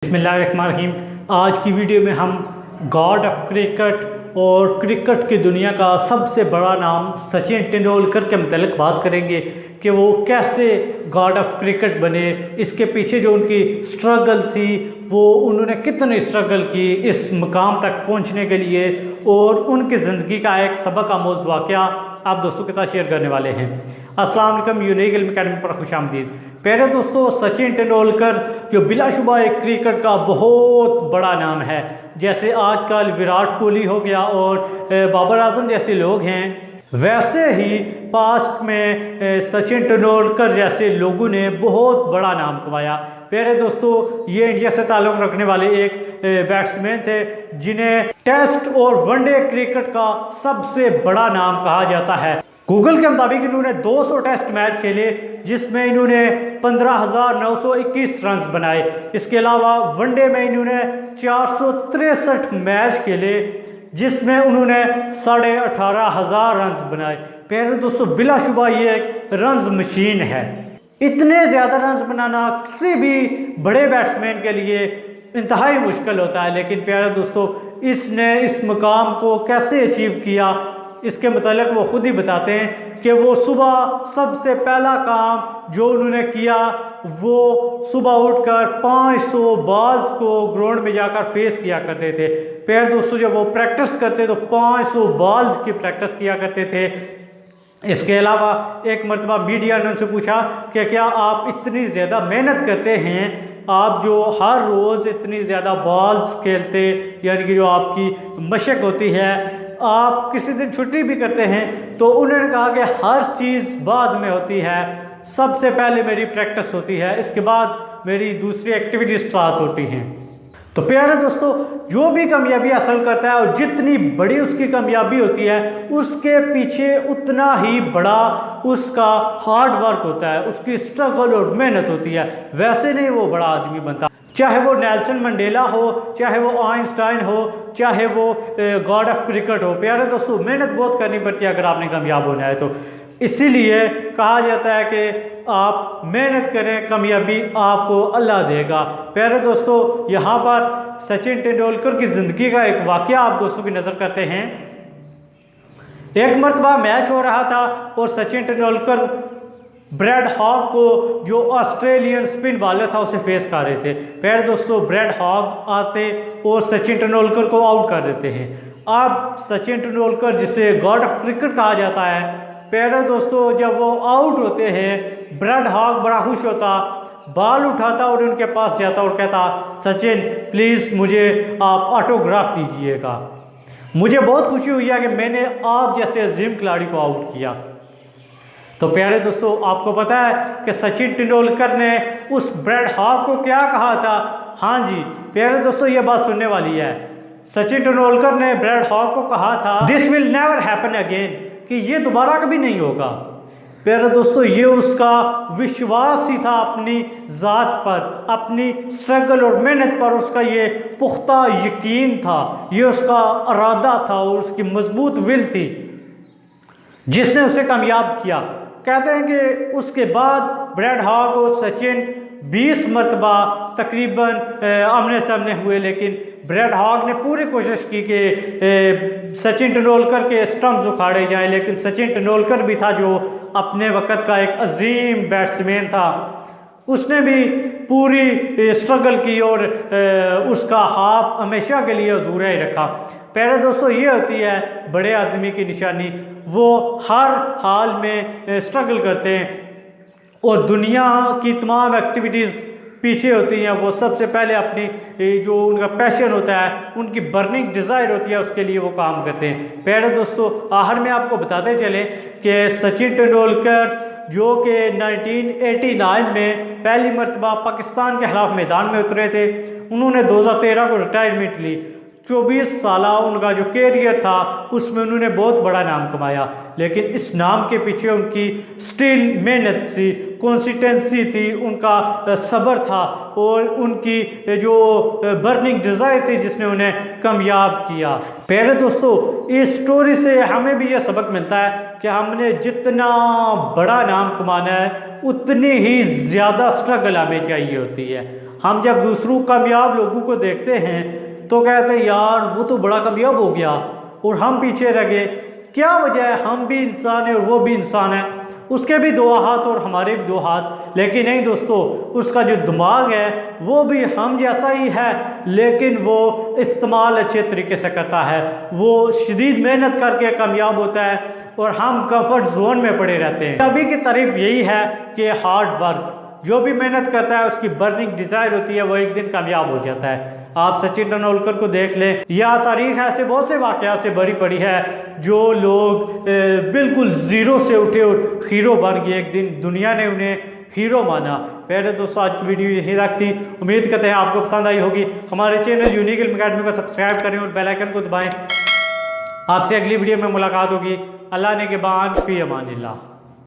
बिस्मिल्लाहिर्रहमानिर्रहीम। आज की वीडियो में हम गॉड ऑफ क्रिकेट और क्रिकेट की दुनिया का सबसे बड़ा नाम सचिन तेंदुलकर के मतलब बात करेंगे कि वो कैसे गॉड ऑफ क्रिकेट बने, इसके पीछे जो उनकी स्ट्रगल थी, वो उन्होंने कितनी स्ट्रगल की इस मुकाम तक पहुंचने के लिए, और उनकी ज़िंदगी का एक सबक आमोज़ वाक़या आप दोस्तों के साथ शेयर करने वाले हैं। अस्सलाम वालेकुम, यूनिक इल्म अकेडमी पर खुशामदीद। पहले दोस्तों, सचिन तेंदुलकर जो बिलाशुबा एक क्रिकेट का बहुत बड़ा नाम है, जैसे आजकल विराट कोहली हो गया और बाबर आजम जैसे लोग हैं, वैसे ही पास्ट में सचिन तेंदुलकर जैसे लोगों ने बहुत बड़ा नाम कमाया। पहले दोस्तों, ये इंडिया से ताल्लुक़ रखने वाले एक बैट्समैन थे जिन्हें टेस्ट और वनडे क्रिकेट का सबसे बड़ा नाम कहा जाता है। गूगल के मुताबिक इन्होंने 200 टेस्ट मैच खेले, जिसमें इन्होंने 15,921 रन बनाए। इसके अलावा वनडे में इन्होंने 463 मैच खेले, जिसमें उन्होंने 18,500 रन बनाए। पहले दोस्तों, बिलाशुबा ये एक रन्स मशीन है। इतने ज़्यादा रन्स बनाना किसी भी बड़े बैट्समैन के लिए इंतहाई मुश्किल होता है, लेकिन प्यारे दोस्तों, इसने इस मुकाम को कैसे अचीव किया, इसके मतलब वो खुद ही बताते हैं कि वो सुबह सबसे पहला काम जो उन्होंने किया, वो सुबह उठकर 500 बॉल्स को ग्राउंड में जाकर फेस किया करते थे। प्यारे दोस्तों, जब वो प्रैक्टिस करते तो 500 बॉल्स की प्रैक्टिस किया करते थे। इसके अलावा एक मरतबा मीडिया ने उनसे पूछा कि क्या आप इतनी ज़्यादा मेहनत करते हैं, आप जो हर रोज़ इतनी ज़्यादा बॉल्स खेलते, यानी कि जो आपकी मशक होती है, आप किसी दिन छुट्टी भी करते हैं? तो उन्होंने कहा कि हर चीज़ बाद में होती है, सबसे पहले मेरी प्रैक्टिस होती है, इसके बाद मेरी दूसरी एक्टिविटी स्टार्ट होती हैं। तो प्यारे दोस्तों, जो भी कामयाबी हासिल करता है और जितनी बड़ी उसकी कामयाबी होती है, उसके पीछे उतना ही बड़ा उसका हार्ड वर्क होता है, उसकी स्ट्रगल और मेहनत होती है। वैसे नहीं वो बड़ा आदमी बनता, चाहे वो नेल्सन मंडेला हो, चाहे वो आइंस्टाइन हो, चाहे वो गॉड ऑफ क्रिकेट हो। प्यारे दोस्तों, मेहनत बहुत करनी पड़ती है अगर आपने कामयाब होना है तो। इसीलिए कहा जाता है कि आप मेहनत करें, कामयाबी आपको अल्लाह देगा। प्यारे दोस्तों, यहाँ पर सचिन तेंदुलकर की ज़िंदगी का एक वाक़या आप दोस्तों की नज़र करते हैं। एक मरतबा मैच हो रहा था और सचिन तेंदुलकर ब्रैड हॉग को, जो ऑस्ट्रेलियन स्पिन बॉलर था, उसे फेस कर रहे थे। प्यारे दोस्तों, ब्रैड हॉग आते और सचिन तेंदुलकर को आउट कर देते हैं। अब सचिन तेंदुलकर, जिसे गॉड ऑफ क्रिकेट कहा जाता है, प्यारे दोस्तों, जब वो आउट होते हैं, ब्रैड हॉग बड़ा खुश होता, बॉल उठाता और उनके पास जाता और कहता, सचिन प्लीज़ मुझे आप ऑटोग्राफ दीजिएगा, मुझे बहुत खुशी हुई है कि मैंने आप जैसे अजीम खिलाड़ी को आउट किया। तो प्यारे दोस्तों, आपको पता है कि सचिन तेंदुलकर ने उस ब्रैड हॉग को क्या कहा था? हाँ जी प्यारे दोस्तों, ये बात सुनने वाली है। सचिन तेंदुलकर ने ब्रैड हॉग को कहा था, this will never happen again, कि ये दोबारा कभी नहीं होगा। प्यारे दोस्तों, ये उसका विश्वास ही था अपनी ज़ात पर, अपनी स्ट्रगल और मेहनत पर, उसका ये पुख्ता यकीन था, ये उसका इरादा था और उसकी मजबूत विल थी जिसने उसे कामयाब किया। कहते हैं कि उसके बाद ब्रैड हॉग और सचिन 20 मरतबा तकरीबन आमने सामने हुए, लेकिन ब्रैड हॉग ने पूरी कोशिश की कि सचिन तेंदुलकर के स्टंप्स उखाड़े जाएं, लेकिन सचिन तेंदुलकर भी था जो अपने वक़्त का एक अजीम बैट्समैन था, उसने भी पूरी स्ट्रगल की और उसका हाफ हमेशा के लिए अधूरा ही रखा। प्यारे दोस्तों, ये होती है बड़े आदमी की निशानी, वो हर हाल में स्ट्रगल करते हैं और दुनिया की तमाम एक्टिविटीज़ पीछे होती हैं, वो सबसे पहले अपनी जो उनका पैशन होता है, उनकी बर्निंग डिज़ायर होती है, उसके लिए वो काम करते हैं। प्यारे दोस्तों, आखिर में आपको बताते चले कि सचिन तेंदुलकर जो कि 1989 में पहली मरतबा पाकिस्तान के खिलाफ मैदान में उतरे थे, उन्होंने 2013 को रिटायरमेंट ली। 24 साल उनका जो कैरियर था, उसमें उन्होंने बहुत बड़ा नाम कमाया, लेकिन इस नाम के पीछे उनकी स्टिल मेहनत थी, कंसिस्टेंसी थी, उनका सब्र था और उनकी जो बर्निंग डिज़ायर थी जिसने उन्हें कामयाब किया। प्यारे दोस्तों, इस स्टोरी से हमें भी यह सबक मिलता है कि हमने जितना बड़ा नाम कमाना है, उतनी ही ज़्यादा स्ट्रगल हमें चाहिए होती है। हम जब दूसरों कामयाब लोगों को देखते हैं तो कहते हैं यार वो तो बड़ा कामयाब हो गया और हम पीछे रह गए, क्या वजह है? हम भी इंसान हैं और वो भी इंसान है, उसके भी दो हाथ और हमारे भी दो हाथ। लेकिन नहीं दोस्तों, उसका जो दिमाग है वो भी हम जैसा ही है, लेकिन वो इस्तेमाल अच्छे तरीके से करता है, वो शदीद मेहनत करके कामयाब होता है और हम कंफर्ट जोन में पड़े रहते हैं। अभी की तारीफ यही है कि हार्ड वर्क, जो भी मेहनत करता है उसकी बर्निंग डिज़ायर होती है, वो एक दिन कामयाब हो जाता है। आप सचिन तेंदुलकर को देख लें, या तारीख ऐसे बहुत से वाक़यात से भरी पड़ी है जो लोग बिल्कुल ज़ीरो से उठे और हीरो बन गए, एक दिन दुनिया ने उन्हें हीरो माना। पहले दोस्तों आज की वीडियो यही तक थी, उम्मीद करते हैं आपको पसंद आई होगी। हमारे चैनल यूनिक इल्म अकेडमी को सब्सक्राइब करें और बेल आइकन को दबाएं। आपसे अगली वीडियो में मुलाकात होगी। अल्लाह ने के बाद फी अमानिल्लाह।